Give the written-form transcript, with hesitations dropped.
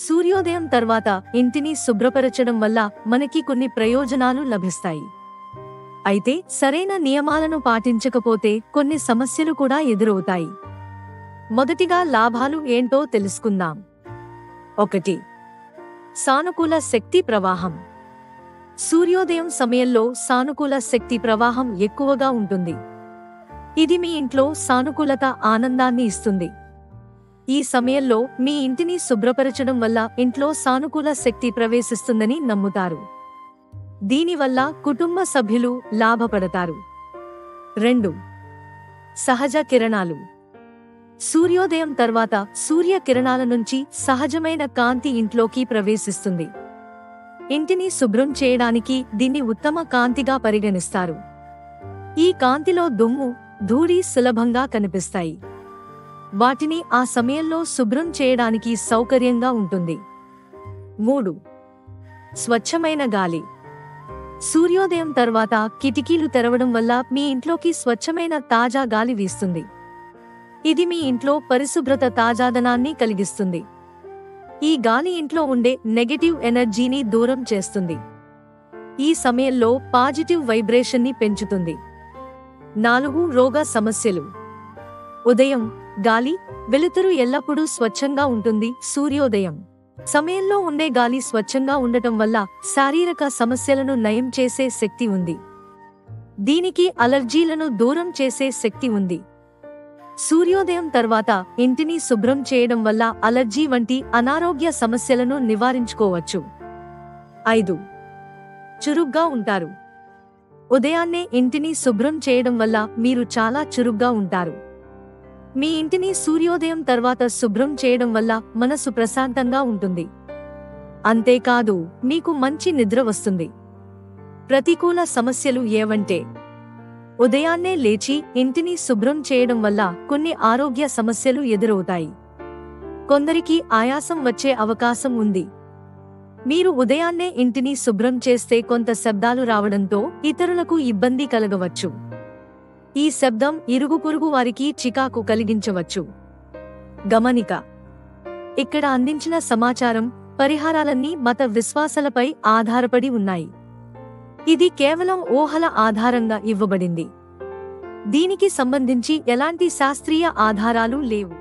సూర్యోదయం తర్వాత ఇంటిని శుభ్రపరచడం వల్ల మనకి కొన్ని ప్రయోజనాలు లభిస్తాయి. అయితే సరైన నియమాలను పాటించకపోతే కొన్ని సమస్యలు కూడా ఎదురవుతాయి. మొదటిగా లాభాలు ఏంటో తెలుసుకుందాం. 1. సానుకూల శక్తి ప్రవాహం. సూర్యోదయం సమయంలో సానుకూల శక్తి ప్రవాహం ఎక్కువగా ఉంటుంది. ఇది మీ ఇంట్లో సానుకూలత, ఆనందాన్ని ఇస్తుంది. ఈ సమయంలో మీ ఇంటిని శుభ్రపరచడం వల్ల ఇంట్లో సానుకూల శక్తి ప్రవేశిస్తుందని నమ్ముతారు. దీనివల్ల కుటుంబ సభ్యులు లాభపడతారు. 2. సహజ కిరణాలు. సూర్యోదయం తర్వాత సూర్యకిరణాల నుంచి సహజమైన కాంతి ఇంట్లోకి ప్రవేశిస్తుంది. ఇంటిని శుభ్రం చేయడానికి దీన్ని ఉత్తమ కాంతిగా పరిగణిస్తారు. ఈ కాంతిలో దుమ్ము, ధూళి సులభంగా కనిపిస్తాయి. వాటిని ఆ సమయంలో శుభ్రం చేయడానికి సౌకర్యంగా ఉంటుంది. 3. స్వచ్ఛమైన గాలి. సూర్యోదయం తర్వాత కిటికీలు తెరవడం వల్ల మీ ఇంట్లోకి స్వచ్ఛమైన తాజా గాలి వీస్తుంది. ఇది మీ ఇంట్లో పరిశుభ్రత, తాజాదనాన్ని కలిగిస్తుంది. ఈ గాలి ఇంట్లో ఉండే నెగటివ్ ఎనర్జీని దూరం చేస్తుంది. ఈ సమయంలో పాజిటివ్ వైబ్రేషన్ని పెంచుతుంది. 4. రోగ సమస్యలు. ఉదయం గాలి, వెలుతురు ఎల్లప్పుడూ స్వచ్ఛంగా ఉంటుంది. సూర్యోదయం సమయంలో ఉండే గాలి స్వచ్ఛంగా ఉండటం వల్ల శారీరక సమస్యలను నయం చేసే శక్తి ఉంది. దీనికి అలర్జీలను దూరం చేసే శక్తి ఉంది. సూర్యోదయం తర్వాత ఇంటిని శుభ్రం చేయడం వల్ల అలర్జీ వంటి అనారోగ్య సమస్యలను నివారించుకోవచ్చు. 5. చురుగ్గా ఉంటారు. ఉదయాన్నే ఇంటిని శుభ్రం చేయడం వల్ల మీరు చాలా చురుగ్గా ఉంటారు. మీ ఇంటిని సూర్యోదయం తర్వాత శుభ్రం చేయడం వల్ల మనసు ప్రశాంతంగా ఉంటుంది. అంతేకాదు, మీకు మంచి నిద్ర వస్తుంది. ప్రతికూల సమస్యలు ఏవంటే, ఉదయాన్నే లేచి ఇంటిని శుభ్రం చేయడం వల్ల కొన్ని ఆరోగ్య సమస్యలు ఎదురవుతాయి. కొందరికి ఆయాసం వచ్చే అవకాశం ఉంది. మీరు ఉదయాన్నే ఇంటిని శుభ్రం చేస్తే కొంత శబ్దాలు రావడంతో ఇతరులకు ఇబ్బంది కలగవచ్చు. ఈ శబ్దం ఇరుగు పొరుగు వారికి చికాకు కలిగించవచ్చు. గమనిక: ఇక్కడ అందించిన సమాచారం, పరిహారాలన్నీ మత విశ్వాసాలపై ఆధారపడి ఉన్నాయి. ఇది కేవలం ఊహల ఆధారంగా ఇవ్వబడింది. దీనికి సంబంధించి ఎలాంటి శాస్త్రీయ ఆధారాలు లేవు.